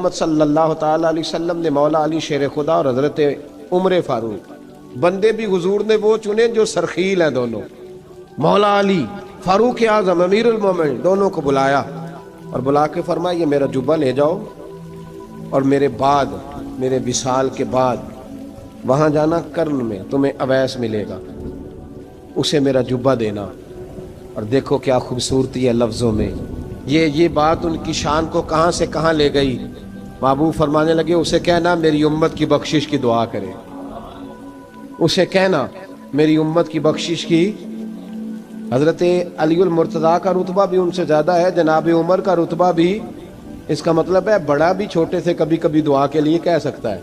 محمد صلی اللہ تعالیٰ علیہ وسلم نے مولا علی شیر خدا اور حضرت عمر فاروق، بندے بھی حضور نے وہ چنے جو سرخیل ہیں دونوں، مولا علی فاروق اعظم امیر المومنین، دونوں کو بلایا اور بلا کے فرمایا یہ میرا جبہ لے جاؤ اور میرے بعد، میرے وصال کے بعد وہاں جانا کرن میں تمہیں اویس ملے گا، اسے میرا جبہ دینا۔ اور دیکھو کیا خوبصورتی ہے لفظوں میں، یہ بات ان کی شان کو کہاں سے کہاں لے گئی۔ محبوب فرمانے لگے اسے کہنا میری امت کی بخشش کی دعا کرے، اسے کہنا میری امت کی بخشش کی۔ حضرت علی المرتضیٰ کا رتبہ بھی ان سے زیادہ ہے، جناب عمر کا رتبہ بھی، اس کا مطلب ہے بڑا بھی چھوٹے سے کبھی کبھی دعا کے لیے کہہ سکتا ہے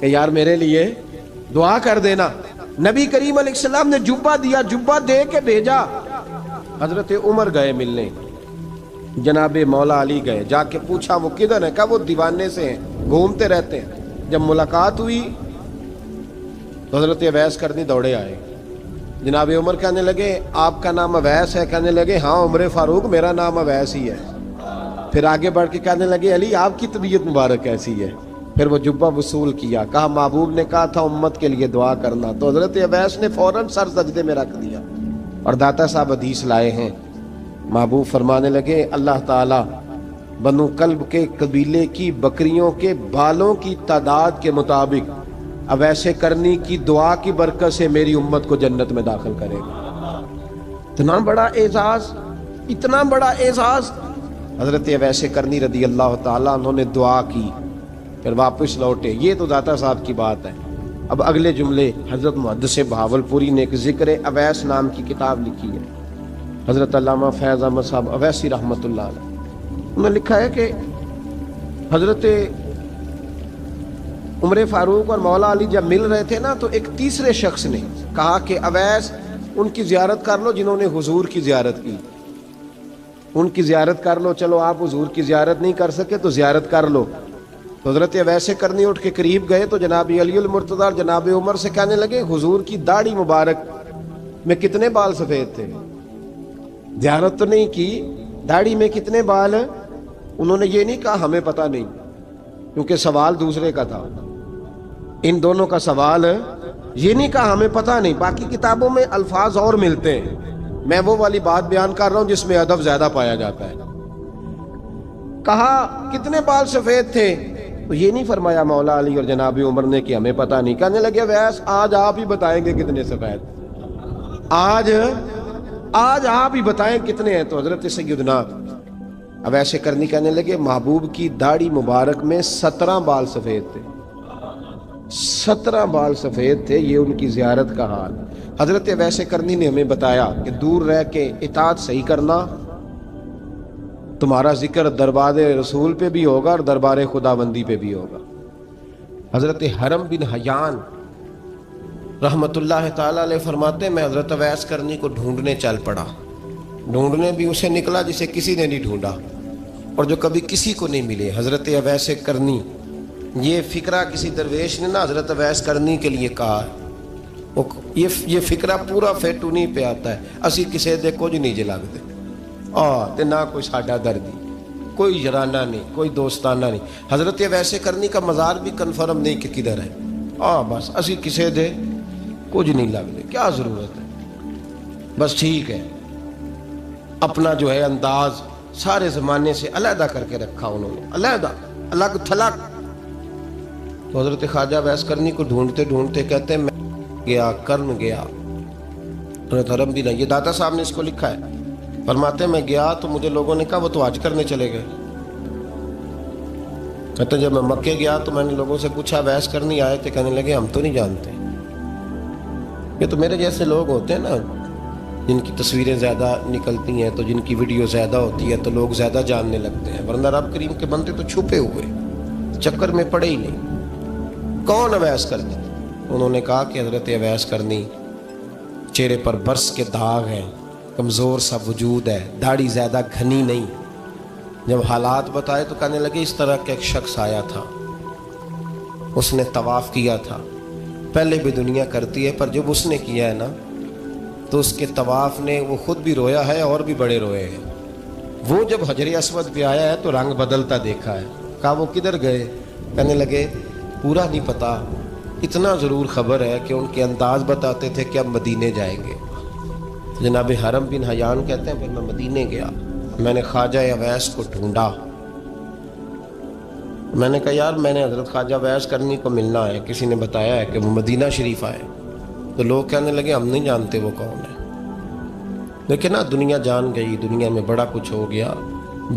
کہ یار میرے لیے دعا کر دینا۔ نبی کریم علیہ السلام نے جبہ دیا، جبہ دے کے بھیجا۔ حضرت عمر گئے ملنے، جناب مولا علی گئے، جا کے پوچھا وہ کدھر ہے، کہا وہ دیوانے سے ہیں، گھومتے رہتے ہیں۔ جب ملاقات ہوئی تو حضرت اویس کرنی دوڑے آئے۔ جناب عمر کہنے لگے آپ کا نام اویس ہے؟ کہنے لگے ہاں عمر فاروق میرا نام اویس ہی ہے۔ پھر آگے بڑھ کے کہنے لگے علی آپ کی طبیعت مبارک کیسی ہے؟ پھر وہ جبہ وصول کیا، کہا محبوب نے کہا تھا امت کے لیے دعا کرنا، تو حضرت اویس نے فوراً سر سجدے میں رکھ دیا۔ اور داتا صاحب حدیث لائے ہیں، محبوب فرمانے لگے اللہ تعالیٰ بنو کلب کے قبیلے کی بکریوں کے بالوں کی تعداد کے مطابق اویس کرنی کی دعا کی برکت سے میری امت کو جنت میں داخل کرے گا۔ اتنا بڑا اعزاز، اتنا بڑا اعزاز۔ حضرت اویس کرنی رضی اللہ تعالیٰ انہوں نے دعا کی، پھر واپس لوٹے۔ یہ تو داتا صاحب کی بات ہے۔ اب اگلے جملے حضرت محدث بہاولپوری نے ایک ذکر اویس نام کی کتاب لکھی ہے، حضرت علامہ فیض احمد صاحب اویسی رحمۃ اللہ علیہ، انہوں نے لکھا ہے کہ حضرت عمر فاروق اور مولا علی جب مل رہے تھے نا تو ایک تیسرے شخص نے کہا کہ اویس ان کی زیارت کر لو جنہوں نے حضور کی زیارت کی، ان کی زیارت کر لو، چلو آپ حضور کی زیارت نہیں کر سکے تو زیارت کر لو۔ تو حضرت اویس کرنی اٹھ کے قریب گئے تو جناب علی المرتضیٰ اور جناب عمر سے کہنے لگے حضور کی داڑھی مبارک میں کتنے بال سفید تھے؟ زیارت تو نہیں کی، داڑھی میں کتنے بال؟ انہوں نے یہ نہیں کہا ہمیں پتہ نہیں، کیونکہ سوال دوسرے کا تھا۔ ان دونوں کا سوال یہ نہیں کہا ہمیں پتہ نہیں، باقی کتابوں میں الفاظ اور ملتے ہیں، میں وہ والی بات بیان کر رہا ہوں جس میں ادب زیادہ پایا جاتا ہے۔ کہا کتنے بال سفید تھے؟ تو یہ نہیں فرمایا مولا علی اور جناب عمر نے کہ ہمیں پتہ نہیں، کہنے لگے ویس آج آپ ہی بتائیں گے کتنے سفید، آج آپ ہی بتائیں کتنے ہیں۔ تو حضرت سیدنا اویس کرنی کہنے لگے محبوب کی داڑھی مبارک میں 17 بال سفید تھے، 17 بال سفید تھے، یہ ان کی زیارت کا حال۔ حضرت اویس کرنی نے ہمیں بتایا کہ دور رہ کے اطاعت صحیح کرنا، تمہارا ذکر دربار رسول پہ بھی ہوگا اور دربار خداوندی پہ بھی ہوگا۔ حضرت حرم بن حیان رحمت اللہ تعالیٰ علیہ فرماتے ہیں میں حضرت اویس کرنی کو ڈھونڈنے چل پڑا، ڈھونڈنے بھی اسے نکلا جسے کسی نے نہیں ڈھونڈا اور جو کبھی کسی کو نہیں ملے۔ حضرت اویس کرنی، یہ فکرہ کسی درویش نے نا حضرت اویس کرنی کے لیے کہا، یہ فکرہ پورا فیٹونی پہ آتا ہے، اسی کسے دے کچھ نہیں جے لگتے تے نہ کوئی ساڈا دردی، کوئی جرانہ نہیں، کوئی دوستانہ نہیں۔ حضرت اویس کرنی کا مزار بھی کنفرم نہیں کہ کدھر ہے، بس اسی کسے دے کچھ نہیں لگتے، کیا ضرورت ہے، بس ٹھیک ہے۔ اپنا جو ہے انداز سارے زمانے سے علیحدہ کر کے رکھا انہوں نے، علیحدہ، الگ تھلگ۔ تو حضرت خواجہ اویس کرنی کو ڈھونڈتے ڈھونڈتے کہتے ہیں میں گیا، کرن گیا، حضرت حرم بھی نہیں، یہ داتا صاحب نے اس کو لکھا ہے، فرماتے ہیں میں گیا تو مجھے لوگوں نے کہا وہ تو حج کرنے چلے گئے۔ کہتے ہیں جب میں مکے گیا تو میں نے لوگوں سے پوچھا اویس کرنی آئے تھے؟ کہنے لگے ہم تو نہیں جانتے۔ یہ تو میرے جیسے لوگ ہوتے ہیں نا جن کی تصویریں زیادہ نکلتی ہیں تو جن کی ویڈیو زیادہ ہوتی ہے تو لوگ زیادہ جاننے لگتے ہیں، ورنہ رب کریم کے بندے تو چھپے ہوئے، چکر میں پڑے ہی نہیں۔ کون اویس کرنی؟ انہوں نے کہا کہ حضرت اویس کرنی، چہرے پر برس کے داغ ہیں، کمزور سا وجود ہے، داڑھی زیادہ گھنی نہیں۔ جب حالات بتائے تو کہنے لگے اس طرح کا ایک شخص آیا تھا، اس نے طواف کیا تھا، پہلے بھی دنیا کرتی ہے پر جب اس نے کیا ہے نا تو اس کے طواف نے وہ خود بھی رویا ہے اور بھی بڑے روئے ہیں۔ وہ جب حجر اسود پہ آیا ہے تو رنگ بدلتا دیکھا ہے، کہا وہ کدھر گئے؟ کہنے لگے پورا نہیں پتا، اتنا ضرور خبر ہے کہ ان کے انداز بتاتے تھے کہ اب مدینے جائیں گے۔ جناب حرم بن حیان کہتے ہیں پھر میں مدینے گیا، میں نے خواجہ اویس کو ڈھونڈا، میں نے کہا یار میں نے حضرت خواجہ اویس کرنی کو ملنا ہے، کسی نے بتایا ہے کہ وہ مدینہ شریف آئے، تو لوگ کہنے لگے ہم نہیں جانتے وہ کون ہے۔ لیکن نا دنیا جان گئی، دنیا میں بڑا کچھ ہو گیا،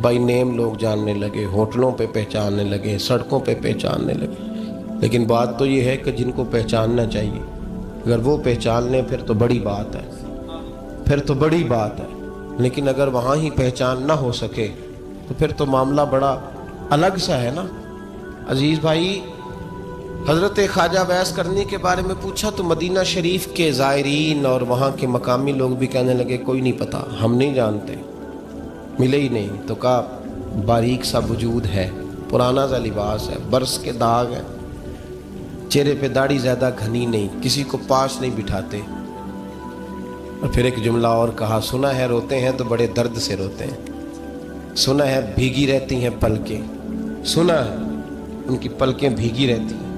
بائی نیم لوگ جاننے لگے، ہوٹلوں پہ پہچاننے لگے، سڑکوں پہ پہچاننے لگے۔ لیکن بات تو یہ ہے کہ جن کو پہچاننا چاہیے اگر وہ پہچان لیں پھر تو بڑی بات ہے، پھر تو بڑی بات ہے۔ لیکن اگر وہاں ہی پہچان نہ ہو سکے تو پھر تو معاملہ بڑا الگ سا ہے نا۔ عزیز بھائی، حضرت خواجہ اویس کرنی کے بارے میں پوچھا تو مدینہ شریف کے زائرین اور وہاں کے مقامی لوگ بھی کہنے لگے کوئی نہیں پتا، ہم نہیں جانتے، ملے ہی نہیں۔ تو کہا باریک سا وجود ہے، پرانا سا لباس ہے، برس کے داغ ہیں، چہرے پہ داڑھی زیادہ گھنی نہیں، کسی کو پاس نہیں بٹھاتے۔ اور پھر ایک جملہ اور کہا، سنا ہے روتے ہیں تو بڑے درد سے روتے ہیں، سنا ہے بھیگی رہتی ہیں پلکیں، سنا ہے ان کی پلکیں بھیگی رہتی ہیں۔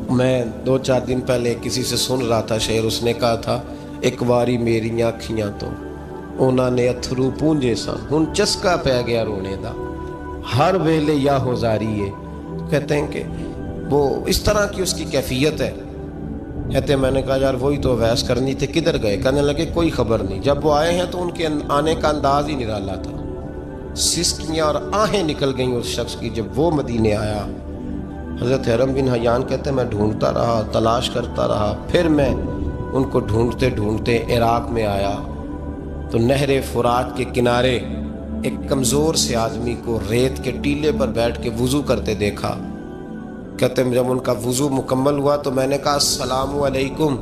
میں 2-4 دن پہلے کسی سے سن رہا تھا شعر، اس نے کہا تھا ایک واری میری آنکھیاں تو انہوں نے اتھرو پونجے سن، ہن چسکا پہ گیا رونے دا، ہر ویلے یا ہو زاری ہے۔ کہتے ہیں کہ وہ اس طرح کی اس کی کیفیت ہے۔ کہتے ہیں میں نے کہا یار وہی تو اویس کرنی تھے، کدھر گئے؟ کہنے لگے کوئی خبر نہیں، جب وہ آئے ہیں تو ان کے آنے کا انداز ہی نرالا تھا، سسکیاں اور آہیں نکل گئیں اس شخص کی جب وہ مدینے آیا۔ حضرت حرم بن حیان کہتے ہیں میں ڈھونڈتا رہا، تلاش کرتا رہا، پھر میں ان کو ڈھونڈتے ڈھونڈتے عراق میں آیا تو نہر فرات کے کنارے ایک کمزور سے آدمی کو ریت کے ٹیلے پر بیٹھ کے وضو کرتے دیکھا۔ کہتے ہیں جب ان کا وضو مکمل ہوا تو میں نے کہا السلام علیکم،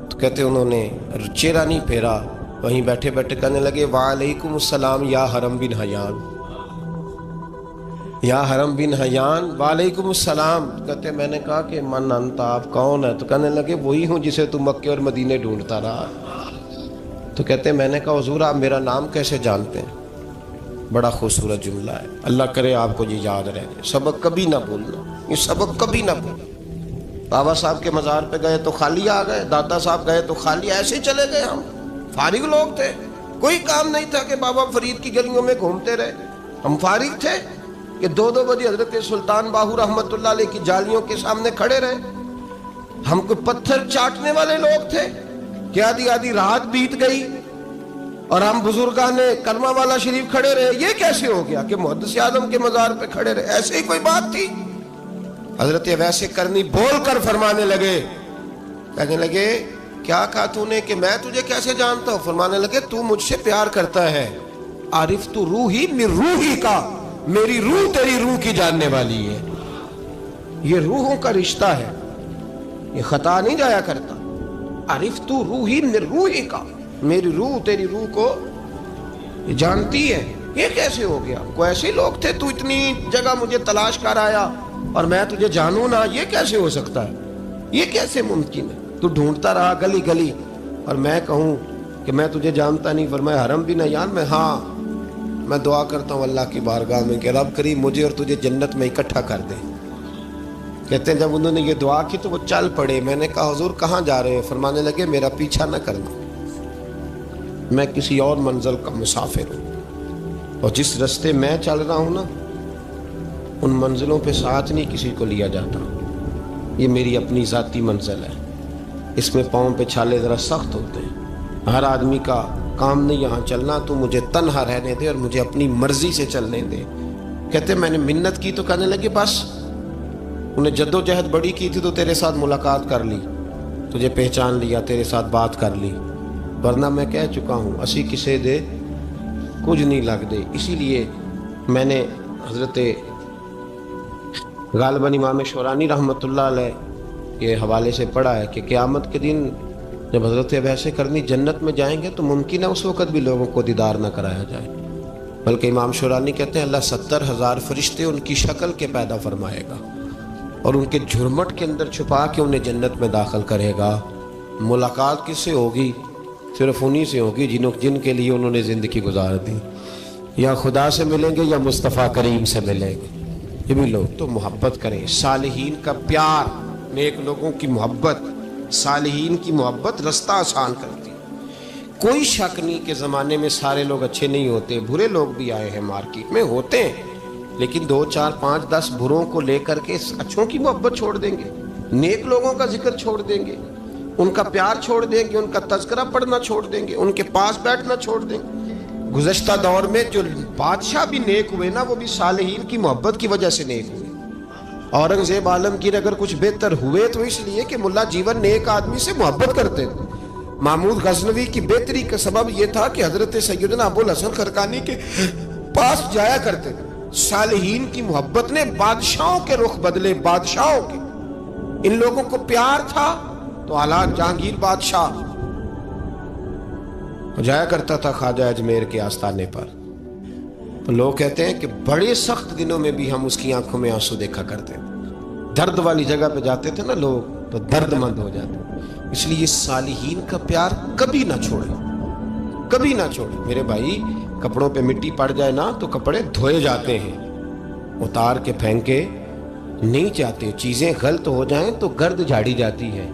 تو کہتے ہیں انہوں نے چہرہ نہیں پھیرا، وہیں بیٹھے بیٹھے کہنے لگے وعلیکم السلام یا حرم بن حیان، یا حرم بن حیان وعلیکم السلام۔ کہتے ہیں میں نے کہا کہ من انت، آپ کون ہے؟ تو کہنے لگے وہی ہوں جسے تو مکے اور مدینے ڈھونڈتا رہا۔ تو کہتے ہیں میں نے کہا حضور آپ میرا نام کیسے جانتے ہیں؟ بڑا خوبصورت جملہ ہے، اللہ کرے آپ کو یہ یاد رہے، سبق کبھی نہ بھولنا، یہ سبق کبھی نہ بھولنا۔ بابا صاحب کے مزار پہ گئے تو خالی آ گئے، دادا صاحب گئے تو خالی، ایسے ہی چلے گئے، ہم فارغ لوگ تھے، کوئی کام نہیں تھا کہ بابا فرید کی گلیوں میں گھومتے رہے، ہم فارغ تھے کہ 2 بجے حضرت سلطان باہو رحمۃ اللہ علیہ کی جالیوں کے سامنے کھڑے رہے۔ ہم کوئی پتھر چاٹنے والے لوگ تھے کہ آدھی رات بیت گئی اور ہم بزرگان کلمہ والا شریف کھڑے رہے؟ یہ کیسے ہو گیا کہ محدث اعظم کے مزار پہ کھڑے رہے؟ ایسے ہی کوئی بات تھی؟ حضرت اویس کرنی بول کر فرمانے لگے، کہنے لگے کیا کہا تو نے کہ میں تجھے کیسے جانتا ہوں؟ فرمانے لگے تو مجھ سے پیار کرتا ہے، عارف تو روحی من روحی کا، میری روح تیری روح کی جاننے والی ہے۔ یہ روحوں کا رشتہ ہے، یہ خطا نہیں جایا کرتا۔ عارف تو روحی من روحی کا، میری روح تیری روح کو جانتی ہے۔ یہ کیسے ہو گیا؟ کوئی ایسے لوگ تھے تو اتنی جگہ مجھے تلاش کر آیا اور میں تجھے جانوں نہ؟ یہ کیسے ہو سکتا ہے؟ یہ کیسے ممکن ہے؟ تو ڈھونڈتا رہا گلی گلی اور میں کہوں کہ میں تجھے جانتا نہیں؟ فرمایا حرم بن حیان میں، ہاں میں دعا کرتا ہوں اللہ کی بارگاہ میں کہ رب کریم مجھے اور تجھے جنت میں اکٹھا کر دے۔ کہتے ہیں جب انہوں نے یہ دعا کی تو وہ چل پڑے۔ میں نے کہا حضور کہاں جا رہے ہیں؟ فرمانے لگے میرا پیچھا نہ کرنا، میں کسی اور منزل کا مسافر ہوں، اور جس رستے میں چل رہا ہوں نا ان منزلوں پہ ساتھ نہیں کسی کو لیا جاتا، یہ میری اپنی ذاتی منزل ہے، اس میں پاؤں پہ چھالے ذرا سخت ہوتے ہیں، ہر آدمی کا کام نہیں یہاں چلنا، تو مجھے تنہا رہنے دے اور مجھے اپنی مرضی سے چلنے دے۔ کہتے میں نے منت کی تو کہنے لگے بس انہیں جد و جہد بڑی کی تھی تو تیرے ساتھ ملاقات کر لی، تجھے پہچان لیا، تیرے ساتھ بات کر لی، ورنہ میں کہہ چکا ہوں اسی کسے دے کچھ نہیں لگ دے۔ اسی لیے میں نے حضرت غالباً امام شورانی رحمۃ اللہ علیہ کے حوالے سے پڑھا ہے کہ قیامت کے دن جب حضرت اویس کرنی جنت میں جائیں گے تو ممکن ہے اس وقت بھی لوگوں کو دیدار نہ کرایا جائے، بلکہ امام شورانی کہتے ہیں اللہ 70,000 فرشتے ان کی شکل کے پیدا فرمائے گا اور ان کے جھرمٹ کے اندر چھپا کے انہیں جنت میں داخل کرے گا۔ ملاقات کس سے ہوگی؟ صرف انہی سے ہوگی جن کے لیے انہوں نے زندگی گزار دی۔ یا خدا سے ملیں گے یا مصطفیٰ کریم سے ملیں گے. یہ بھی لوگ تو محبت کریں. صالحین کا پیار، نیک لوگوں کی محبت، صالحین کی محبت رستہ آسان کرتی. کوئی شک نہیں کہ زمانے میں سارے لوگ اچھے نہیں ہوتے، برے لوگ بھی آئے ہیں مارکیٹ میں، ہوتے ہیں، لیکن 2 4 5 10 بروں کو لے کر کے اچھوں کی محبت چھوڑ دیں گے، نیک لوگوں کا ذکر چھوڑ دیں گے، ان کا پیار چھوڑ دیں گے، ان کا تذکرہ پڑھنا چھوڑ دیں گے، ان کے پاس بیٹھنا چھوڑ دیں گے. گزشتہ دور میں جو بادشاہ بھی نیک ہوئے نا، وہ بھی صالحین کی محبت کی وجہ سے نیک ہوئے. اورنگزیب عالمگیر اگر کچھ بہتر ہوئے تو اس لیے کہ ملا جیون نیک آدمی سے محبت کرتے تھے. محمود غزنوی کی بہتری کا سبب یہ تھا کہ حضرت سیدنا ابوالحسن خرقانی کے پاس جایا کرتے تھے. صالحین کی محبت نے بادشاہوں کے رخ بدلے، بادشاہوں کے. ان لوگوں کو پیار تھا تو حالات جہانگیر بادشاہ جایا کرتا تھا خواجہ اجمیر کے آستانے پر. تو لوگ کہتے ہیں کہ بڑے سخت دنوں میں بھی ہم اس کی آنکھوں میں آنسو دیکھا کرتے تھے. درد والی جگہ پہ جاتے تھے نا لوگ تو درد مند ہو جاتے. اس لیے صالحین کا پیار کبھی نہ چھوڑیں، کبھی نہ چھوڑیں. میرے بھائی، کپڑوں پہ مٹی پڑ جائے نا تو کپڑے دھوئے جاتے ہیں، اتار کے پھینکے نہیں چاہتے. چیزیں غلط ہو جائیں تو گرد جھاڑی جاتی ہے.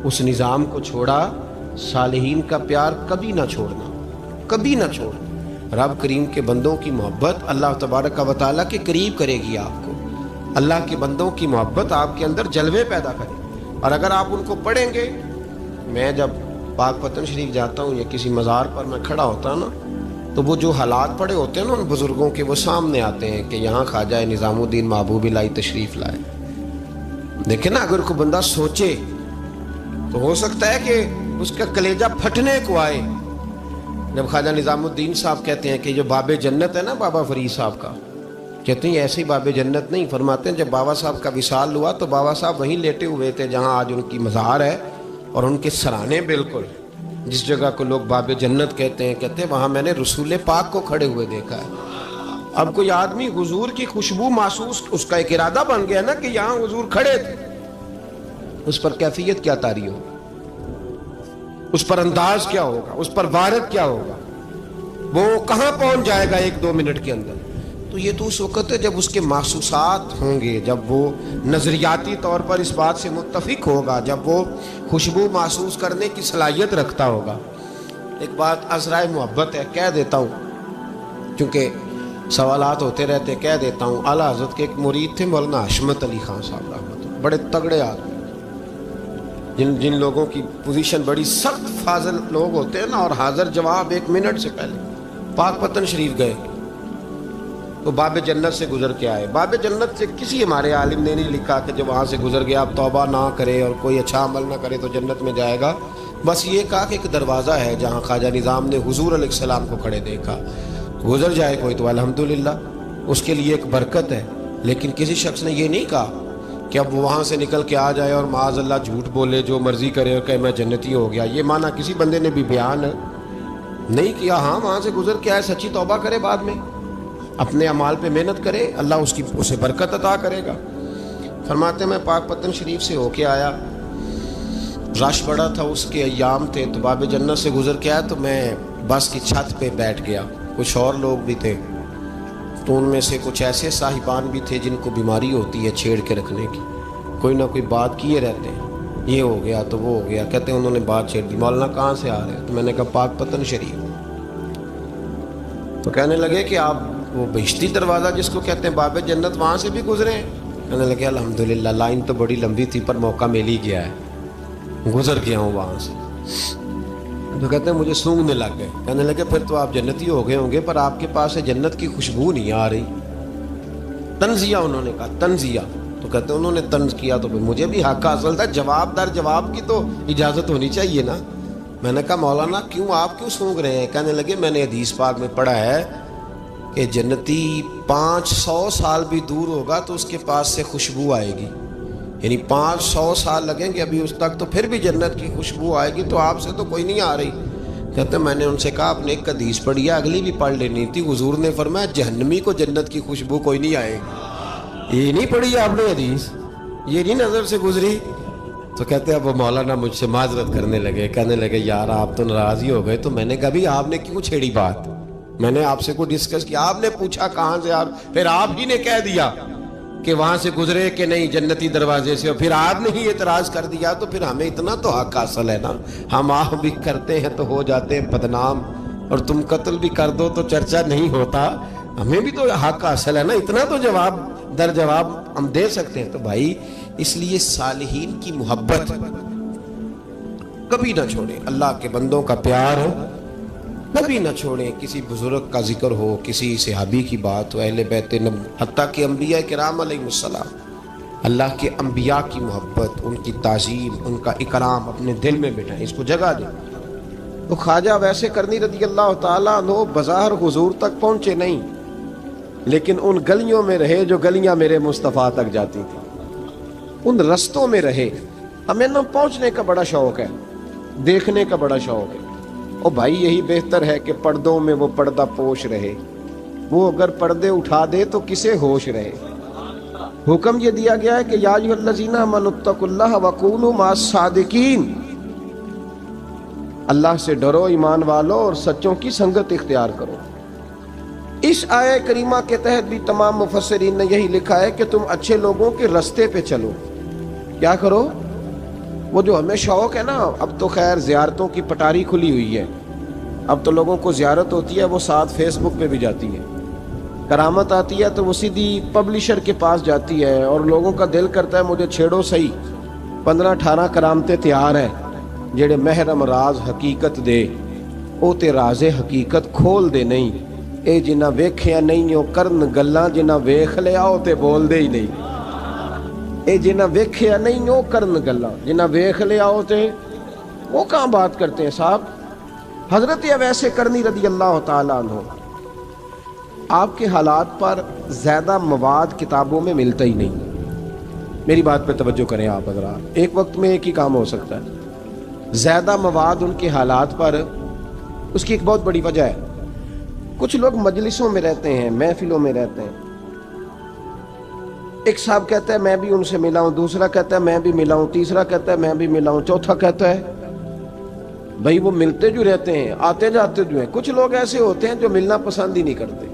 اس نظام کو چھوڑا. صالحین کا پیار کبھی نہ چھوڑنا، کبھی نہ چھوڑنا. رب کریم کے بندوں کی محبت اللہ تبارک و تعالیٰ کے قریب کرے گی آپ کو. اللہ کے بندوں کی محبت آپ کے اندر جلوے پیدا کرے. اور اگر آپ ان کو پڑھیں گے، میں جب پاک پتن شریف جاتا ہوں یا کسی مزار پر میں کھڑا ہوتا ہوں نا، تو وہ جو حالات پڑے ہوتے ہیں نا ان بزرگوں کے، وہ سامنے آتے ہیں کہ یہاں خواجہ نظام الدین محبوب الہی تشریف لائے. دیکھیں نا، اگر کوئی بندہ سوچے تو ہو سکتا ہے کہ اس کا کلیجہ پھٹنے کو آئے جب خواجہ نظام الدین صاحب کہتے ہیں کہ جو باب جنت ہے نا بابا فرید صاحب کا، کہتے ہیں ایسے ہی باب جنت نہیں. فرماتے ہیں جب بابا صاحب کا وصال ہوا تو بابا صاحب وہیں لیٹے ہوئے تھے جہاں آج ان کی مزار ہے، اور ان کے سرانے بالکل جس جگہ کو لوگ باب جنت کہتے ہیں وہاں میں نے رسول پاک کو کھڑے ہوئے دیکھا ہے. اب کوئی آدمی حضور کی خوشبو محسوس، اس کا ایک ارادہ بن گیا نا کہ یہاں حضور کھڑے تھے، اس پر کیفیت کیا طاری ہو، اس پر انداز کیا ہوگا، اس پر وارد کیا ہوگا، وہ کہاں پہنچ جائے گا 1-2 منٹ کے اندر. تو یہ تو اس وقت ہے جب اس کے محسوسات ہوں گے، جب وہ نظریاتی طور پر اس بات سے متفق ہوگا، جب وہ خوشبو محسوس کرنے کی صلاحیت رکھتا ہوگا. ایک بات عذرائے محبت ہے، کہہ دیتا ہوں کیونکہ سوالات ہوتے رہتے، کہہ دیتا ہوں. اعلیٰ حضرت کے ایک مرید تھے مولانا حشمت علی خان صاحب رحمۃ اللہ، بڑے تگڑے آدمی، جن لوگوں کی پوزیشن بڑی سخت فاضل لوگ ہوتے ہیں نا، اور حاضر جواب 1 منٹ سے پہلے. پاک پتن شریف گئے تو باب جنت سے گزر کے آئے. باب جنت سے کسی ہمارے عالم نے نہیں لکھا کہ جب وہاں سے گزر گیا آپ توبہ نہ کرے اور کوئی اچھا عمل نہ کرے تو جنت میں جائے گا. بس یہ کہا کہ ایک دروازہ ہے جہاں خواجہ نظام نے حضور علیہ السلام کو کھڑے دیکھا، گزر جائے کوئی تو الحمدللہ اس کے لیے ایک برکت ہے. لیکن کسی شخص نے یہ نہیں کہا کہ اب وہاں سے نکل کے آ جائے اور معاذ اللہ جھوٹ بولے، جو مرضی کرے اور کہ میں جنتی ہو گیا. یہ معنی کسی بندے نے بھی بیان نہیں کیا. ہاں، وہاں سے گزر کے آئے، سچی توبہ کرے، بعد میں اپنے اعمال پہ محنت کرے، اللہ اسے برکت عطا کرے گا. فرماتے میں پاک پتن شریف سے ہو کے آیا، رش بڑا تھا، اس کے ایام تھے، تو باب جنت سے گزر کے آیا تو میں بس کی چھت پہ بیٹھ گیا. کچھ اور لوگ بھی تھے، تو ان میں سے کچھ ایسے صاحبان بھی تھے جن کو بیماری ہوتی ہے چھیڑ کے رکھنے کی، کوئی نہ کوئی بات کیے رہتے ہیں، یہ ہو گیا تو وہ ہو گیا. کہتے ہیں انہوں نے بات چھیڑ دی، مولانا کہاں سے آ رہے ہیں؟ تو میں نے کہا پاک پتن شریف. تو کہنے لگے کہ آپ وہ بہشتی دروازہ جس کو کہتے ہیں باب جنت، وہاں سے بھی گزرے ہیں؟ کہنے لگے الحمدللہ، لائن تو بڑی لمبی تھی پر موقع مل ہی گیا ہے، گزر گیا ہوں وہاں سے. تو کہتے ہیں مجھے سونگنے لگ گئے. کہنے لگے پھر تو آپ جنتی ہو گئے ہوں گے، پر آپ کے پاس سے جنت کی خوشبو نہیں آ رہی. تنزیہ، انہوں نے کہا تنزیہ. تو کہتے ہیں انہوں نے طنز کیا تو مجھے بھی حق حاصل تھا، جواب در جواب کی تو اجازت ہونی چاہیے نا. میں نے کہا مولانا کیوں، آپ کیوں سونگ رہے ہیں؟ کہنے لگے میں نے حدیث پاک میں پڑھا ہے کہ جنتی 500 سال بھی دور ہوگا تو اس کے پاس سے خوشبو آئے گی، یعنی 500 سال لگیں گے ابھی اس تک، تو پھر بھی جنت کی خوشبو آئے گی، تو آپ سے تو کوئی نہیں آ رہی. کہتے ہیں میں نے ان سے کہا آپ نے ایک حدیث پڑھی ہے، اگلی بھی پڑھ لینی تھی. حضور نے فرمایا جہنمی کو جنت کی خوشبو کوئی نہیں آئے گی. یہ نہیں پڑھی آپ نے حدیث، یہ نہیں نظر سے گزری؟ تو کہتے ہیں اب وہ مولانا مجھ سے معذرت کرنے لگے، کہنے لگے یار آپ تو ناراض ہی ہو گئے. تو میں نے کہا بھی آپ نے کیوں چھیڑی بات؟ میں نے آپ سے کوئی ڈسکس کیا؟ آپ نے پوچھا کہاں سے، آپ پھر آپ ہی نے کہہ دیا کہ وہاں سے گزرے کہ نہیں جنتی دروازے سے، اور پھر آپ نے ہی اعتراض کر دیا، تو پھر ہمیں اتنا تو حق حاصل ہے نا، ہم آپ بھی کرتے ہیں تو ہو جاتے ہیں بدنام، اور تم قتل بھی کر دو تو چرچا نہیں ہوتا، ہمیں بھی تو حق حاصل ہے نا، اتنا تو جواب در جواب ہم دے سکتے ہیں۔ تو بھائی اس لیے صالحین کی محبت کبھی نہ چھوڑیں، اللہ کے بندوں کا پیار ہو کبھی نہ چھوڑیں، کسی بزرگ کا ذکر ہو، کسی صحابی کی بات ہو، اہل بیت نبی، حتیٰ کہ انبیاء کرام علیہ السلام، اللہ کے انبیاء کی محبت، ان کی تعظیم، ان کا اکرام اپنے دل میں بٹھائیں، اس کو جگہ دیں۔ تو خواجہ ویسے کرنی رضی اللہ تعالیٰ عنہ بظاہر حضور تک پہنچے نہیں، لیکن ان گلیوں میں رہے جو گلیاں میرے مصطفیٰ تک جاتی تھیں، ان رستوں میں رہے۔ ہمیں نہ پہنچنے کا بڑا شوق ہے، دیکھنے کا بڑا شوق ہے، اور بھائی یہی بہتر ہے کہ پردوں میں وہ پردہ پوش رہے، وہ اگر پردے اٹھا دے تو کسے ہوش رہے۔ حکم یہ دیا گیا ہے کہ یا ایھا الذین آمنوا اتقوا اللہ وکونوا مع الصادقین، اللہ سے ڈرو ایمان والو اور سچوں کی سنگت اختیار کرو۔ اس آیہ کریمہ کے تحت بھی تمام مفسرین نے یہی لکھا ہے کہ تم اچھے لوگوں کے رستے پہ چلو۔ کیا کرو؟ وہ جو ہمیں شوق ہے نا، اب تو خیر زیارتوں کی پٹاری کھلی ہوئی ہے، اب تو لوگوں کو زیارت ہوتی ہے وہ ساتھ فیس بک پہ بھی جاتی ہے، کرامت آتی ہے تو وہ سیدھی پبلشر کے پاس جاتی ہے، اور لوگوں کا دل کرتا ہے مجھے چھیڑو صحیح، 15-18 کرامتیں تیار ہیں، جڑے محرم راز حقیقت دے او تے راز حقیقت کھول دے نہیں، اے جنہ ویکھیا نہیں او کرن گلاں، جنہ ویکھ لیا او تے بول دے ہی نہیں، اے جنہ ویکھیا نہیں او کرن گلاں، جنہ ویکھ لیا او تے وہ کہاں بات کرتے ہیں صاحب۔ حضرت اویس کرنی رضی اللہ تعالیٰ عنہ، آپ کے حالات پر زیادہ مواد کتابوں میں ملتا ہی نہیں، میری بات پہ توجہ کریں آپ حضرات، ایک وقت میں ایک ہی کام ہو سکتا ہے۔ زیادہ مواد ان کے حالات پر، اس کی ایک بہت بڑی وجہ ہے، کچھ لوگ مجلسوں میں رہتے ہیں، محفلوں میں رہتے ہیں، ایک صاحب کہتا ہے میں بھی ان سے ملا ہوں، دوسرا کہتا ہے میں بھی ملا ہوں، تیسرا کہتا ہے میں بھی ملا ہوں، چوتھا کہتا ہے بھائی وہ ملتے جو رہتے ہیں، آتے جاتے جو ہیں۔ کچھ لوگ ایسے ہوتے ہیں جو ملنا پسند ہی نہیں کرتے،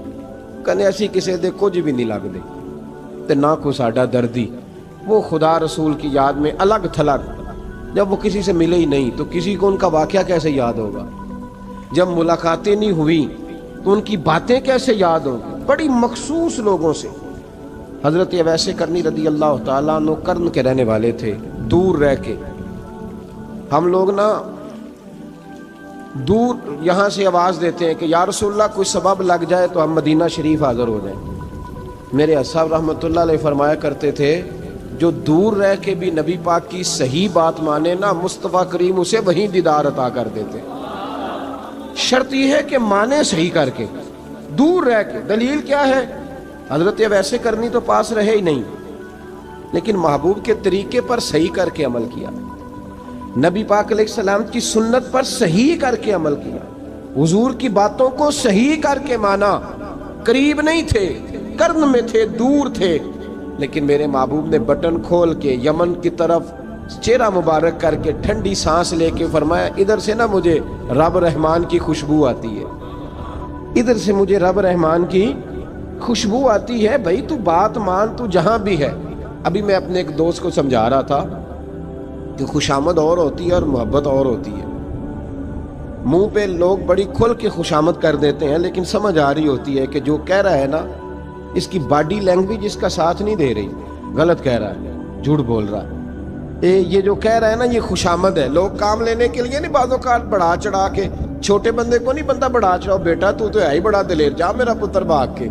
کہنے ایسی کسی دے کچھ بھی نہیں لگ دے تے نہ کو ساڈا دردی، وہ خدا رسول کی یاد میں الگ تھلگ، جب وہ کسی سے ملے ہی نہیں تو کسی کو ان کا واقعہ کیسے یاد ہوگا، جب ملاقاتیں نہیں ہوئی تو ان کی باتیں کیسے یاد ہوں گی۔ بڑی مخصوص لوگوں سے حضرت اویس کرنی رضی اللہ تعالیٰ عنہ کرن کے رہنے والے تھے، دور رہ کے۔ ہم لوگ نا دور یہاں سے آواز دیتے ہیں کہ یا رسول اللہ کوئی سبب لگ جائے تو ہم مدینہ شریف حاضر ہو جائیں۔ میرے اصحاب رحمۃ اللہ علیہ فرمایا کرتے تھے جو دور رہ کے بھی نبی پاک کی صحیح بات مانے نا، مصطفیٰ کریم اسے وہیں دیدار عطا کر دیتے۔ شرط یہ ہے کہ مانے صحیح کر کے، دور رہ کے۔ دلیل کیا ہے؟ حضرت اویس کرنی تو پاس رہے ہی نہیں، لیکن محبوب کے طریقے پر صحیح کر کے عمل کیا، نبی پاک علیہ السلام کی سنت پر صحیح کر کے عمل کیا، حضور کی باتوں کو صحیح کر کے مانا۔ قریب نہیں تھے، کرن میں تھے، دور تھے، لیکن میرے محبوب نے بٹن کھول کے یمن کی طرف چہرہ مبارک کر کے ٹھنڈی سانس لے کے فرمایا ادھر سے نا مجھے رب رحمان کی خوشبو آتی ہے، ادھر سے مجھے رب رحمان کی خوشبو آتی ہے، بھائی تو بات مان، تو جہاں بھی ہے۔ ابھی میں اپنے ایک دوست کو سمجھا رہا تھا کہ خوشامد اور ہوتی ہے اور محبت اور ہوتی ہے۔ منہ پہ لوگ بڑی کھل کے خوشامد کر دیتے ہیں، لیکن سمجھ آ رہی ہوتی ہے کہ جو کہہ رہا ہے نا اس کی باڈی لینگویج اس کا ساتھ نہیں دے رہی، غلط کہہ رہا ہے، جھوٹ بول رہا ہے۔ یہ جو کہہ رہا ہے نا یہ خوشامد ہے۔ لوگ کام لینے کے لیے نہیں بعض اوقات بڑھا چڑھا کے، چھوٹے بندے کو نہیں بندہ بڑھا چڑھاؤ، بیٹا تو ہے ہی بڑا دلیر، جا میرا پتر بھاگ کے،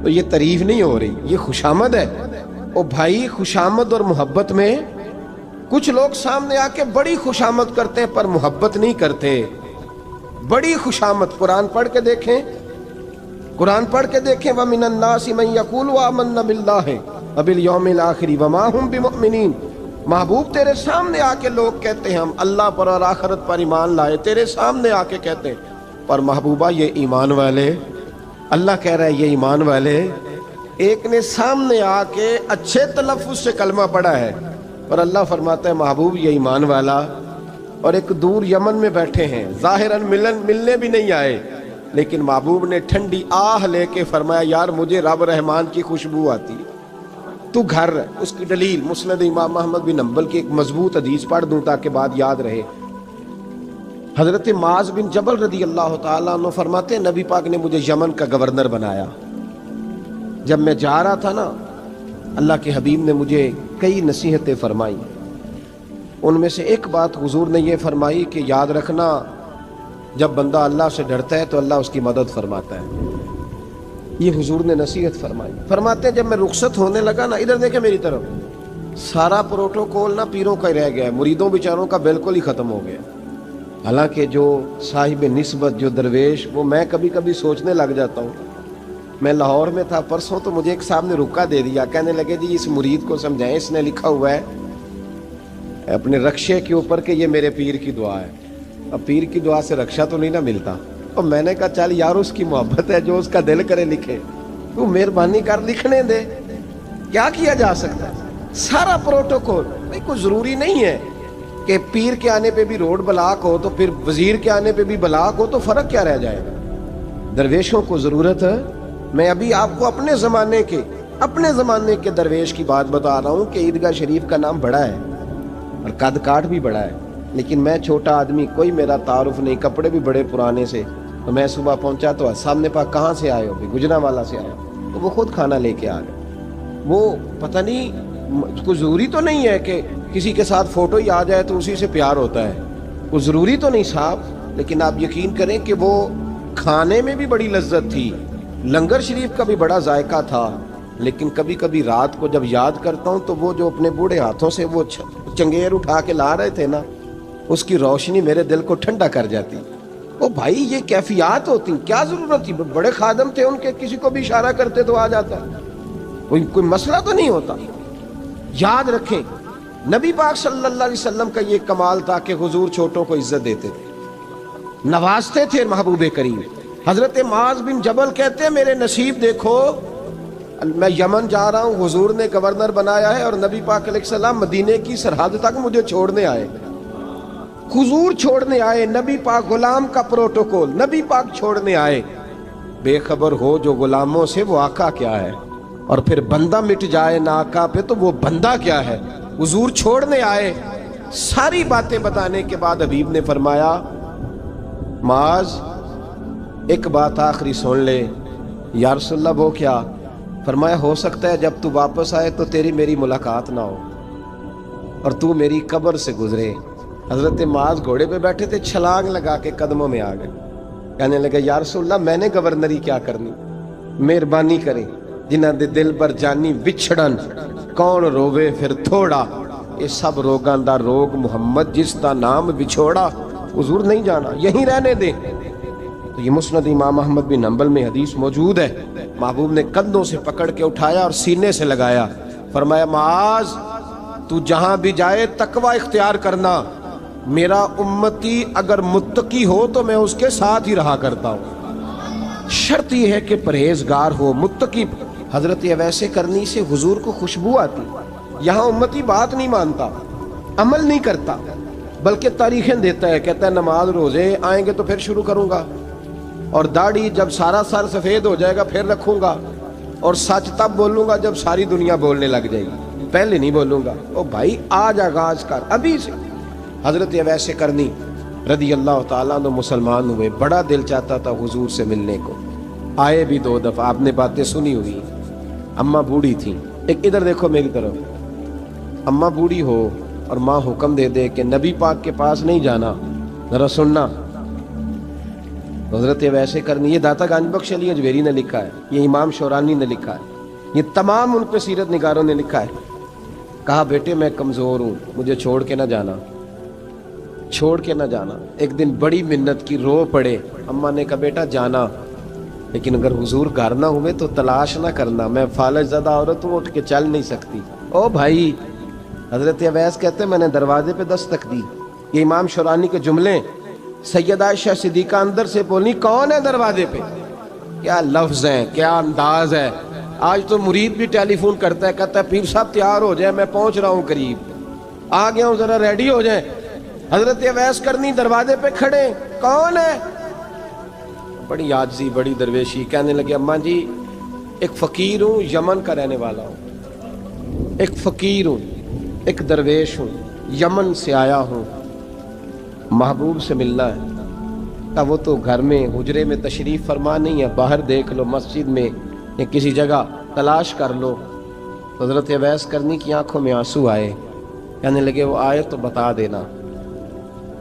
تو یہ تعریف نہیں ہو رہی، یہ خوشامد ہے۔ او بھائی خوشامد اور محبت میں کچھ لوگ سامنے آ کے بڑی خوشامد کرتے ہیں پر محبت نہیں کرتے۔ بڑی خوشامد قرآن پڑھ کے دیکھیں، قرآن پڑھ کے دیکھیں وَمِنَ النَّاسِ مَن يَقُولُ آمَنَّا بِاللَّهِ وَبِالْيَوْمِ الْآخِرِ وَمَا هُمْ بِمُؤْمِنِينَ۔ محبوب تیرے سامنے آ کے لوگ کہتے ہیں ہم اللہ پر اور آخرت پر ایمان لائے، تیرے سامنے آ کے کہتے ہیں، پر محبوبہ یہ ایمان والے، اللہ کہہ رہا ہے یہ ایمان والے۔ ایک نے سامنے آ کے اچھے تلفظ سے کلمہ پڑھا ہے، اور اللہ فرماتا ہے محبوب یہ ایمان والا، اور ایک دور یمن میں بیٹھے ہیں، ظاہراً ملنے بھی نہیں آئے، لیکن محبوب نے ٹھنڈی آہ لے کے فرمایا یار مجھے رب رحمان کی خوشبو آتی ہے، تو گھر رہ۔ اس کی دلیل مسند امام احمد بن حنبل کی ایک مضبوط حدیث پڑھ دوں تاکہ بات یاد رہے۔ حضرت معاذ بن جبل رضی اللہ تعالیٰ عنہ فرماتے ہیں نبی پاک نے مجھے یمن کا گورنر بنایا۔ جب میں جا رہا تھا نا، اللہ کے حبیب نے مجھے کئی نصیحتیں فرمائی، ان میں سے ایک بات حضور نے یہ فرمائی کہ یاد رکھنا جب بندہ اللہ سے ڈرتا ہے تو اللہ اس کی مدد فرماتا ہے۔ یہ حضور نے نصیحت فرمائی۔ فرماتے ہیں جب میں رخصت ہونے لگا نا، ادھر دیکھیں میری طرف، سارا پروٹوکول نا پیروں کا ہی رہ گیا ہے، مریدوں بیچاروں کا بالکل ہی ختم ہو گیا۔ حالانکہ جو صاحب نسبت، جو درویش، وہ میں کبھی کبھی سوچنے لگ جاتا ہوں۔ میں لاہور میں تھا پرسوں، تو مجھے ایک صاحب نے رکا دے دیا، کہنے لگے جی اس مرید کو سمجھائیں، اس نے لکھا ہوا ہے اپنے رکشے کے اوپر کہ یہ میرے پیر کی دعا ہے۔ اب پیر کی دعا سے رکشہ تو نہیں نہ ملتا۔ اور میں نے کہا چل یار اس کی محبت ہے، جو اس کا دل کرے لکھے، تو مہربانی کر لکھنے دے، کیا کیا جا سکتا ہے۔ سارا پروٹوکول بھائی، کوئی ضروری نہیں ہے کہ پیر کے آنے پہ بھی روڈ بلاک ہو تو پھر وزیر کے آنے پہ بھی بلاک ہو، تو فرق کیا رہ جائے گا۔ درویشوں کو ضرورت ہے۔ میں ابھی آپ کو اپنے زمانے کے درویش کی بات بتا رہا ہوں کہ عیدگاہ شریف کا نام بڑا ہے اور قد کاٹ بھی بڑا ہے، لیکن میں چھوٹا آدمی، کوئی میرا تعارف نہیں، کپڑے بھی بڑے پرانے سے۔ تو میں صبح پہنچا تو سامنے پاک کہاں سے آئے ہو؟ گجرا والا سے آئے ہو۔ تو وہ خود کھانا لے کے آ گئے۔ وہ پتہ نہیں، کوئی ضروری تو نہیں ہے کہ کسی کے ساتھ فوٹو ہی آ جائے تو اسی سے پیار ہوتا ہے، کوئی ضروری تو نہیں صاحب۔ لیکن آپ یقین کریں کہ وہ کھانے میں بھی بڑی لذت تھی، لنگر شریف کا بھی بڑا ذائقہ تھا۔ لیکن کبھی کبھی رات کو جب یاد کرتا ہوں تو وہ جو اپنے بوڑھے ہاتھوں سے وہ چنگیر اٹھا کے لا رہے تھے نا، اس کی روشنی میرے دل کو ٹھنڈا کر جاتی۔ او بھائی یہ کیفیات ہوتی، کیا ضرورت تھی؟ بڑے خادم تھے ان کے، کسی کو بھی اشارہ کرتے تو آ جاتا، کوئی مسئلہ تو نہیں ہوتا۔ یاد رکھیں نبی پاک صلی اللہ علیہ وسلم کا یہ کمال تھا کہ حضور چھوٹوں کو عزت دیتے تھے، نوازتے تھے محبوب کریم۔ حضرت معاذ بن جبل کہتے ہیں میرے نصیب دیکھو، میں یمن جا رہا ہوں، حضور نے گورنر بنایا ہے، اور نبی پاک علیہ السلام مدینے کی سرحد تک مجھے چھوڑنے آئے، حضور چھوڑنے آئے، نبی پاک غلام کا پروٹوکول، نبی پاک چھوڑنے آئے۔ بے خبر ہو جو غلاموں سے وہ آقا کیا ہے، اور پھر بندہ مٹ جائے نہ آقا پہ تو وہ بندہ کیا ہے۔ حضور چھوڑنے آئے، ساری باتیں بتانے کے بعد حبیب نے فرمایا معاذ ایک بات آخری سن لے۔ یا رسول اللہ وہ کیا؟ فرمایا ہو سکتا ہے جب تو واپس آئے تو تیری میری ملاقات نہ ہو اور تو میری قبر سے گزرے۔ حضرت معاذ گھوڑے پہ بیٹھے تھے، چھلانگ لگا کے قدموں میں آ گئے، کہنے لگے یا رسول اللہ میں نے گورنری کیا کرنی، مہربانی کریں، جنہاں دے دل پر جانی وچھڑن، کون روے پھر تھوڑا، یہ سب روگاں دا روگ محمد جس دا نام بچھوڑا۔ حضور نہیں جانا، یہیں رہنے دیں۔ تو یہ مسند امام احمد بن حنبل میں حدیث موجود ہے۔ محبوب نے کندھوں سے پکڑ کے اٹھایا اور سینے سے لگایا، فرمایا معاذ تو جہاں بھی جائے تقوی اختیار کرنا، میرا امتی اگر متقی ہو تو میں اس کے ساتھ ہی رہا کرتا ہوں، شرط یہ ہے کہ پرہیزگار ہو، متقی۔ حضرت اویس کرنی سے حضور کو خوشبو آتی۔ یہاں امتی بات نہیں مانتا، عمل نہیں کرتا، بلکہ تاریخیں دیتا ہے، کہتا ہے نماز روزے آئیں گے تو پھر شروع کروں گا، اور داڑھی جب سارا سر سفید ہو جائے گا پھر رکھوں گا، اور سچ تب بولوں گا جب ساری دنیا بولنے لگ جائے گی، پہلے نہیں بولوں گا۔ او بھائی آج آغاز کر ابھی سے۔ حضرت اویس کرنی رضی اللہ تعالیٰ عنہ مسلمان ہوئے، بڑا دل چاہتا تھا حضور سے ملنے کو، آئے بھی 2 دفعہ، آپ نے باتیں سنی ہوئی۔ اماں بوڑھی تھیں، ایک ادھر دیکھو میری طرف، اماں بوڑھی ہو اور ماں حکم دے دے کہ نبی پاک کے پاس نہیں جانا، ذرا سننا۔ حضرت اویس کرنی، یہ داتا گنج بخش علی اجویری نے لکھا ہے، یہ امام شورانی نے لکھا ہے، یہ تمام ان پہ سیرت نگاروں نے لکھا ہے۔ کہا بیٹے میں کمزور ہوں، مجھے چھوڑ کے نہ جانا، چھوڑ کے نہ جانا۔ ایک دن بڑی منت کی، رو پڑے۔ اماں نے کہا بیٹا جانا، لیکن اگر حضور گھر نہ ہوئے تو تلاش نہ کرنا، میں فالج زدہ عورت ہوں، اٹھ کے چل نہیں سکتی۔ او بھائی، حضرت اویس کہتے ہیں میں نے دروازے پہ دستک دی، یہ امام شورانی کے جملے، سیدہ عائشہ صدیقہ اندر سے بولی کون ہے دروازے پہ؟ کیا لفظ ہیں، کیا انداز ہے۔ آج تو مرید بھی ٹیلی فون کرتا ہے، کہتا ہے پیر صاحب تیار ہو جائے، میں پہنچ رہا ہوں، قریب آ گیا ہوں، ذرا ریڈی ہو جائیں۔ حضرت اویس کرنی دروازے پہ کھڑے، کون ہے؟ بڑی عاجزی بڑی درویشی. کہنے لگے اماں جی ایک فقیر ہوں, یمن کا رہنے والا ہوں, ایک فقیر ہوں, ایک درویش ہوں, یمن سے آیا ہوں, محبوب سے ملنا ہے. کہ وہ تو گھر میں حجرے میں تشریف فرما نہیں ہے, باہر دیکھ لو مسجد میں یا کسی جگہ تلاش کر لو. حضرت اویس کرنی کی آنکھوں میں آنسو آئے. کہنے لگے وہ آئے تو بتا دینا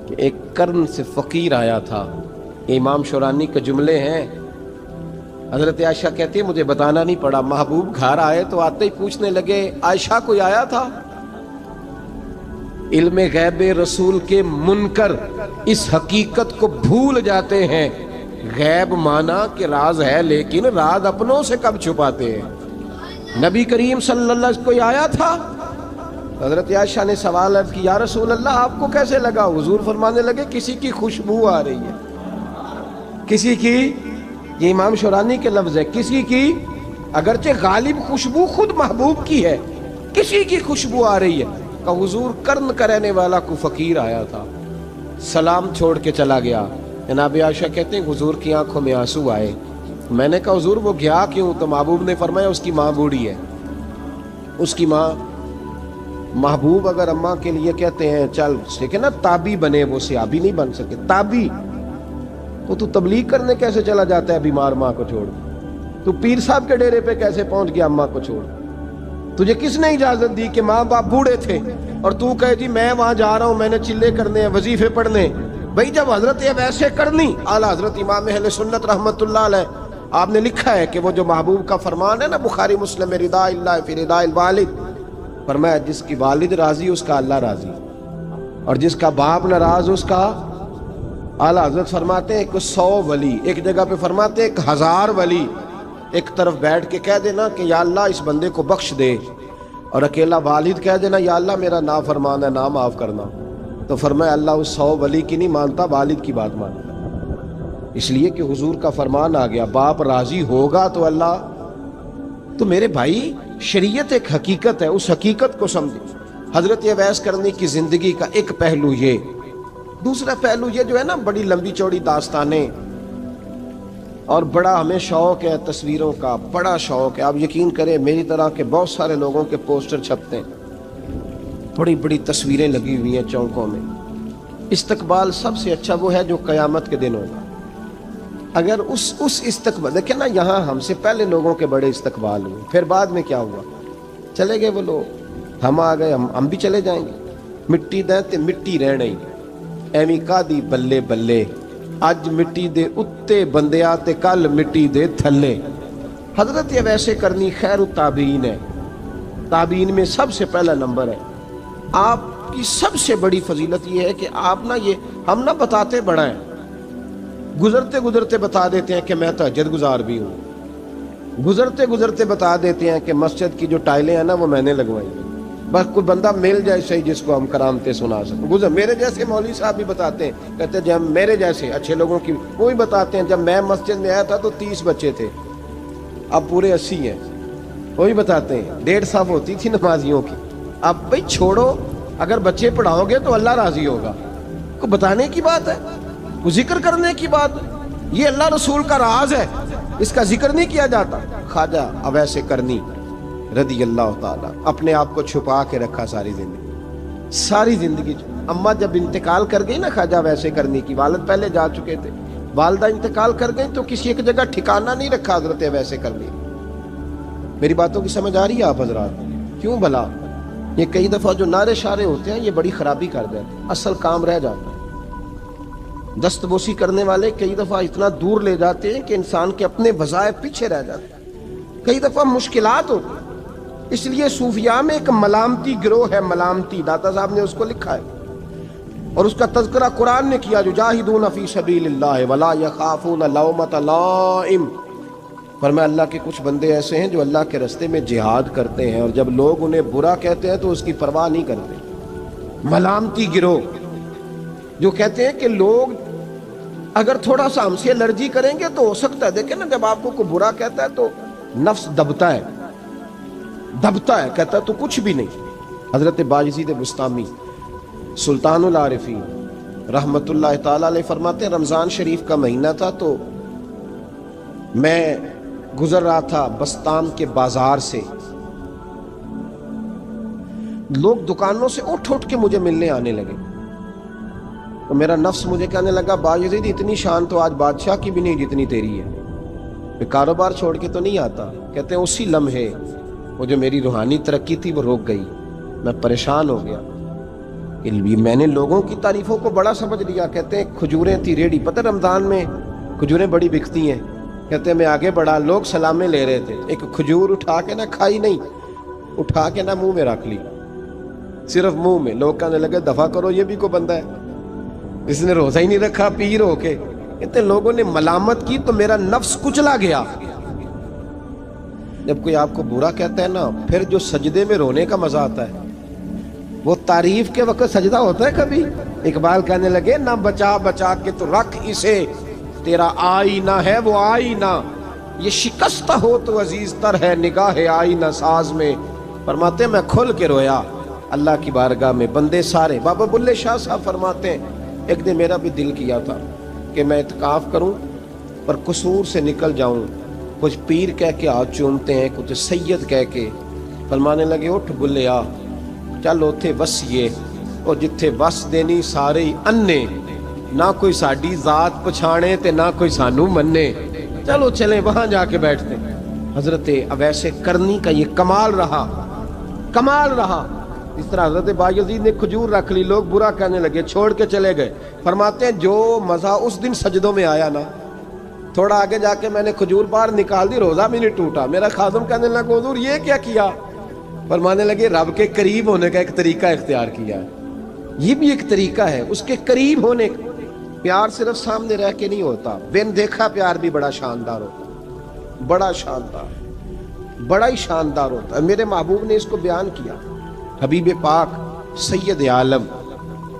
کہ ایک قرن سے فقیر آیا تھا. یہ امام شورانی کے جملے ہیں. حضرت عائشہ کہتی ہے مجھے بتانا نہیں پڑا, محبوب گھر آئے تو آتے ہی پوچھنے لگے عائشہ کوئی آیا تھا؟ علم غیب رسول کے منکر اس حقیقت کو بھول جاتے ہیں. غیب مانا کہ راز ہے, لیکن راز اپنوں سے کب چھپاتے ہیں. نبی کریم صلی اللہ علیہ وسلم کوئی آیا تھا؟ حضرت عائشہ نے سوال عرض کی یا رسول اللہ آپ کو کیسے لگا؟ حضور فرمانے لگے کسی کی خوشبو آ رہی ہے. کسی کی, یہ امام شورانی کے لفظ ہے, کسی کی, اگرچہ غالب خوشبو خود محبوب کی ہے, کسی کی خوشبو آ رہی ہے. کہ حضور قرن کا رہنے والا کو فقیر آیا تھا, سلام چھوڑ کے چلا گیا. جناب عائشہ کہتے ہیں حضور کی آنکھوں میں آنسو آئے. میں نے کہا حضور وہ گیا کیوں؟ تو محبوب نے فرمایا اس کی ماں بوڑھی ہے. اس کی ماں, محبوب اگر اماں کے لیے کہتے ہیں چل ٹھیک ہے نا تابی بنے, وہ صحابی نہیں بن سکے. تابی تو تبلیغ کرنے کیسے چلا جاتا ہے بیمار ماں کو چھوڑ؟ تو پیر صاحب کے ڈیرے پہ کیسے پہنچ گیا اماں کو چھوڑ؟ تجھے کس نے اجازت دی کہ ماں باپ بوڑھے تھے اور تو کہے جی میں وہاں جا رہا ہوں, میں نے چلے کرنے ہیں, وظیفے پڑھنے؟ بھئی جب حضرت ویسے کرنی, اعلیٰ حضرت امام اہل سنت رحمت اللہ علیہ, آپ نے لکھا ہے کہ وہ جو محبوب کا فرمان ہے نا بخاری مسلم میں, رضا اللہ فی رضا الوالد, فرمایا جس کی والد راضی اس کا اللہ راضی, اور جس کا باپ ناراض اس کا. اعلیٰ حضرت فرماتے ہیں 100 ولی, ایک جگہ پہ فرماتے ہیں 1000 ولی ایک طرف بیٹھ کے کہہ دینا کہ یا اللہ اس بندے کو بخش دے, اور اکیلا والد کہہ دینا یا اللہ میرا نافرمان ہے, نا معاف کرنا. تو فرمایا اللہ اس 100 ولی کی نہیں مانتا, والد کی بات مانتا. اس لیے کہ حضور کا فرمان آ گیا باپ راضی ہوگا تو اللہ. تو میرے بھائی شریعت ایک حقیقت ہے, اس حقیقت کو سمجھیں. حضرت اویس کرنی کی زندگی کا ایک پہلو یہ. دوسرا پہلو یہ جو ہے نا بڑی لمبی چوڑی داستانیں, اور بڑا ہمیں شوق ہے تصویروں کا, بڑا شوق ہے. آپ یقین کریں میری طرح کے بہت سارے لوگوں کے پوسٹر چھپتے ہیں, بڑی بڑی تصویریں لگی ہوئی ہیں چوکوں میں. استقبال سب سے اچھا وہ ہے جو قیامت کے دن ہوگا. اگر اس استقبال دیکھیں نا, یہاں ہم سے پہلے لوگوں کے بڑے استقبال ہوئے, پھر بعد میں کیا ہوا, چلے گئے وہ لوگ, ہم آ گئے, ہم بھی چلے جائیں گے. مٹی دیں تے مٹی رہنا ہی, ایویں کا دی بلے بلے, اج مٹی دے اتے بندیا تے کل مٹی دے تھلے. حضرت ویسے کرنی خیر التابعین ہے, تابعین میں سب سے پہلا نمبر ہے. آپ کی سب سے بڑی فضیلت یہ ہے کہ آپ نا, یہ ہم نہ بتاتے بڑا ہیں, گزرتے گزرتے بتا دیتے ہیں کہ میں تہجد گزار بھی ہوں, گزرتے گزرتے بتا دیتے ہیں کہ مسجد کی جو ٹائلیں ہیں نا وہ میں نے لگوائی ہیں. بس کوئی بندہ مل جائے صحیح جس کو ہم کرامتیں سنا سکیں. میرے جیسے مولوی صاحب بھی بتاتے ہیں, کہتے ہیں جب میرے جیسے اچھے لوگوں کی وہ بھی بتاتے ہیں جب میں مسجد میں آیا تھا تو 30 بچے تھے, اب پورے 80 ہیں. وہ بھی بتاتے ہیں 150 صاحب ہوتی تھی نمازیوں کی. اب بھائی چھوڑو, اگر بچے پڑھاؤ گے تو اللہ راضی ہوگا. کو بتانے کی بات ہے, وہ ذکر کرنے کی بات ہے. یہ اللہ رسول کا راز ہے, اس کا ذکر نہیں کیا جاتا. خواجہ اویس کرنی رضی اللہ تعالیٰ اپنے آپ کو چھپا کے رکھا ساری زندگی. اماں جب انتقال کر گئی نا خواجہ ویسے کرنی کی, والد پہلے جا چکے تھے, والدہ انتقال کر گئی تو کسی ایک جگہ ٹھکانہ نہیں رکھا حضرت ویسے کرنی. میری باتوں کی سمجھ آ رہی ہے آپ حضرات؟ کیوں بھلا یہ کئی دفعہ جو نعرے شارے ہوتے ہیں یہ بڑی خرابی کر دیتے ہیں, اصل کام رہ جاتا ہے. دست بوسی کرنے والے کئی دفعہ اتنا دور لے جاتے ہیں کہ انسان کے اپنے وظائف پیچھے رہ جاتے ہیں, کئی دفعہ مشکلات ہوتی ہیں. اس لیے صوفیاء میں ایک ملامتی گروہ ہے, ملامتی, داتا صاحب نے اس کو لکھا ہے, اور اس کا تذکرہ قرآن نے کیا, یجاہدون فی سبیل اللہ ولا یخافون لومۃ لائم. فرمایا اللہ کے کچھ بندے ایسے ہیں جو اللہ کے راستے میں جہاد کرتے ہیں, اور جب لوگ انہیں برا کہتے ہیں تو اس کی پرواہ نہیں کرتے. ملامتی گروہ جو کہتے ہیں کہ لوگ اگر تھوڑا سا ہم سے الرجی کریں گے تو ہو سکتا ہے, دیکھیں نا جب آپ کو کوئی برا کہتا ہے تو نفس دبتا ہے, کہتا ہے تو کچھ بھی نہیں. حضرت باجزید بستامی سلطان العارفین رحمت اللہ تعالیٰ علیہ فرماتے ہیں رمضان شریف کا مہینہ تھا تو میں گزر رہا تھا بستان کے بازار سے، لوگ دکانوں سے اٹھ اٹھ کے مجھے ملنے آنے لگے، تو میرا نفس مجھے کہنے لگا باجزید اتنی شان تو آج بادشاہ کی بھی نہیں جتنی تیری ہے، کاروبار چھوڑ کے تو نہیں آتا۔ کہتے ہیں اسی لمحے وہ جو میری روحانی ترقی تھی وہ رک گئی، میں پریشان ہو گیا کہ میں نے لوگوں کی تعریفوں کو بڑا سمجھ لیا۔ کہتے ہیں کھجوریں تھی ریڈی، پتہ رمضان میں کھجوریں بڑی بکتی ہیں، کہتے ہیں میں آگے بڑھا، لوگ سلامیں لے رہے تھے، ایک کھجور اٹھا کے نہ کھائی نہیں، اٹھا کے نہ منہ میں رکھ لی، صرف منہ میں۔ لوگ کہنے لگے دفع کرو، یہ بھی کوئی بندہ ہے، اس نے روزہ ہی نہیں رکھا پیر ہو کے۔ کہتے ہیں لوگوں نے ملامت کی تو میرا نفس کچلا گیا۔ جب کوئی آپ کو برا کہتا ہے نا، پھر جو سجدے میں رونے کا مزہ آتا ہے، وہ تعریف کے وقت سجدہ ہوتا ہے کبھی؟ اقبال کہنے لگے نہ بچا بچا کے تو رکھ اسے، تیرا آئینہ ہے وہ آئینہ، یہ شکستہ ہو تو عزیز تر ہے نگاہ آئینہ ساز میں۔ فرماتے ہیں میں کھل کے رویا اللہ کی بارگاہ میں، بندے سارے۔ بابا بلے شاہ صاحب فرماتے ہیں ایک دن میرا بھی دل کیا تھا کہ میں اعتکاف کروں پر قصور سے نکل جاؤں، کچھ پیر کہہ کے ہاتھ چومتے ہیں، کچھ سید کہہ کے۔ فرمانے لگے اٹھ بلے آ، چل اوتھے وسیے، اور جتھے وس دینی سارے ہی انے، نہ کوئی ساڈی ذات پچھانے تے نہ کوئی سانو منے، چلو چلیں وہاں جا کے بیٹھتے۔ حضرت اویس کرنی کا یہ کمال رہا، کمال رہا۔ اس طرح حضرت بایزید نے کھجور رکھ لی، لوگ برا کہنے لگے، چھوڑ کے چلے گئے۔ فرماتے ہیں جو مزہ اس دن سجدوں میں آیا نا، تھوڑا آگے جا کے میں نے کھجور باہر نکال دی، روزہ بھی نہیں ٹوٹا۔ میرا خادم کہنے لگا حضور یہ کیا کیا؟ فرمانے لگے رب کے قریب ہونے کا ایک طریقہ اختیار کیا ہے، یہ بھی ایک طریقہ ہے اس کے قریب ہونے کا۔ پیار صرف سامنے رہ کے نہیں ہوتا، بن دیکھا پیار بھی بڑا شاندار ہوتا، بڑا شاندار، بڑا ہی شاندار ہوتا ہے۔ میرے محبوب نے اس کو بیان کیا، حبیب پاک سید عالم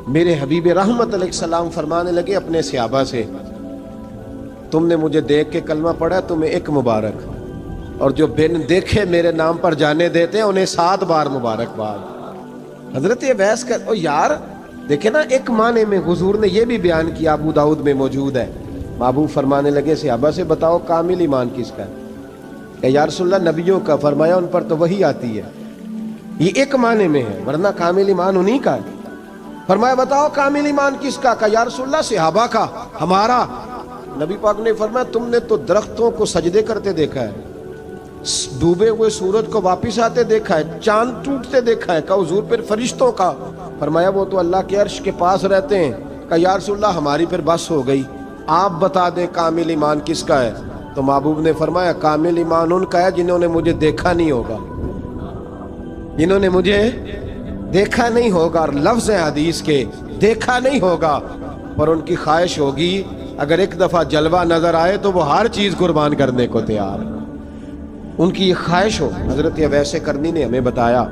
میرے حبیب رحمت علیہ السلام فرمانے لگے اپنے صحابہ سے، تم نے مجھے دیکھ کے کلمہ پڑھا، تمہیں ایک مبارک، اور جو بن دیکھے میرے نام پر جانے دیتے ہیں انہیں 7 بار مبارکباد۔ حضرت اویس کا او یار دیکھیں نا، ایک معنی میں حضور نے یہ بھی بیان کیا، ابو داؤد میں موجود ہے۔ محبوب فرمانے لگے صحابہ سے بتاؤ کامل ایمان کس کا ہے؟ کہ یا رسول اللہ نبیوں کا۔ فرمایا ان پر تو وہی آتی ہے، یہ ایک معنی میں ہے، ورنہ کامل ایمان انہی کا ہے۔ فرمایا بتاؤ کامل ایمان کس کا؟ کہ یا رسول اللہ صحابہ کا، ہمارا۔ نبی پاک نے فرمایا تم نے تو درختوں کو سجدے کرتے دیکھا ہے، ڈوبے ہوئے سورج کو واپس آتے دیکھا ہے، چاند ٹوٹتے دیکھا ہے۔ کہا حضور پھر فرشتوں کا؟ فرمایا وہ تو اللہ کے عرش کے پاس رہتے ہیں۔ کہا یا رسول اللہ ہماری پھر بس ہو گئی، آپ بتا دیں کامل ایمان کس کا ہے؟ تو محبوب نے فرمایا کامل ایمان ان کا ہے جنہوں نے مجھے دیکھا نہیں ہوگا، جنہوں نے مجھے دیکھا نہیں ہوگا، اور لفظ حدیث کے دیکھا نہیں ہوگا، پر ان کی خواہش ہوگی اگر ایک دفعہ جلوہ نظر آئے تو وہ ہر چیز قربان کرنے کو تیار ہے، ان کی یہ خواہش ہو۔ حضرت اویس کرنی نے ہمیں بتایا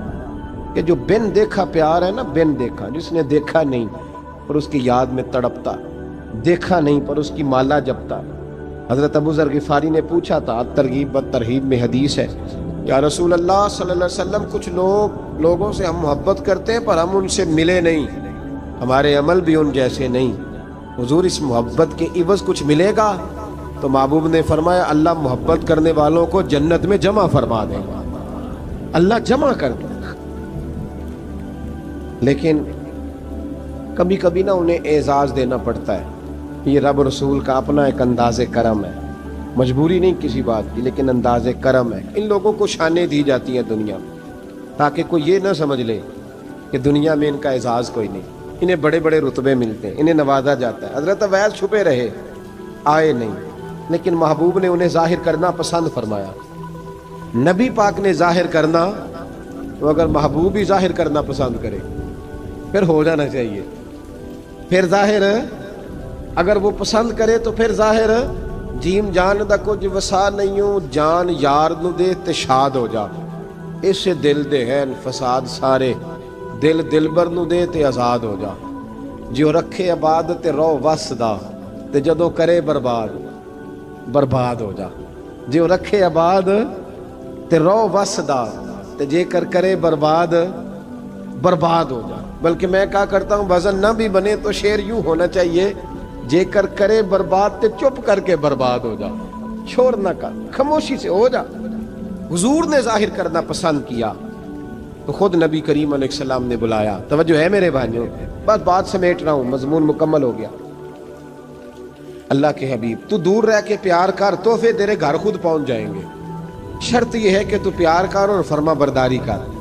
کہ جو بن دیکھا پیار ہے نا، بن دیکھا، جس نے دیکھا نہیں پر اس کی یاد میں تڑپتا، دیکھا نہیں پر اس کی مالا جپتا۔ حضرت ابو ذر غفاری نے پوچھا تھا، ترغیب و ترہیب میں حدیث ہے، یا رسول اللہ صلی اللہ علیہ وسلم کچھ لوگوں سے ہم محبت کرتے ہیں پر ہم ان سے ملے نہیں، ہمارے عمل بھی ان جیسے نہیں، حضور اس محبت کے عوض کچھ ملے گا؟ تو محبوب نے فرمایا اللہ محبت کرنے والوں کو جنت میں جمع فرما دے گا، اللہ جمع کر دے گا، لیکن کبھی کبھی نا انہیں اعزاز دینا پڑتا ہے، یہ رب رسول کا اپنا ایک انداز کرم ہے، مجبوری نہیں کسی بات کی لیکن انداز کرم ہے۔ ان لوگوں کو شانیں دی جاتی ہیں دنیا تاکہ کوئی یہ نہ سمجھ لے کہ دنیا میں ان کا اعزاز کوئی نہیں، انہیں بڑے بڑے رتبے ملتے ہیں، انہیں نوازا جاتا ہے۔ حضرت اویس چھپے رہے، آئے نہیں، لیکن محبوب نے انہیں ظاہر کرنا پسند فرمایا۔ نبی پاک نے ظاہر کرنا تو اگر محبوب ہی ظاہر کرنا پسند کرے پھر ہو جانا چاہیے، پھر ظاہر اگر وہ پسند کرے تو پھر ظاہر جیم جان دا کچھ وسا نہیں ہوں، جان یار نو دے تے شاد ہو جا، اس دل دے ہیں فساد سارے، دل دلبر نو دے تے آزاد ہو جا، جو رکھے آباد تے رو وس دا تے جدو کرے برباد برباد ہو جا، جو رکھے آباد تے رو وس دا تے جے کر کرے برباد برباد ہو جا۔ بلکہ میں کہا کرتا ہوں وزن نہ بھی بنے تو شعر یوں ہونا چاہیے، جے کر کرے برباد تے چپ کر کے برباد ہو جا، شور نہ کر، خاموشی سے ہو جا۔ حضور نے ظاہر کرنا پسند کیا تو خود نبی کریم علیہ السلام نے بلایا۔ توجہ ہے میرے بھائیوں، بس بات سمیٹ رہا ہوں، مضمون مکمل ہو گیا۔ اللہ کے حبیب تو دور رہ کے پیار کر، تحفے تیرے گھر خود پہنچ جائیں گے، شرط یہ ہے کہ تو پیار کر اور فرما برداری کر۔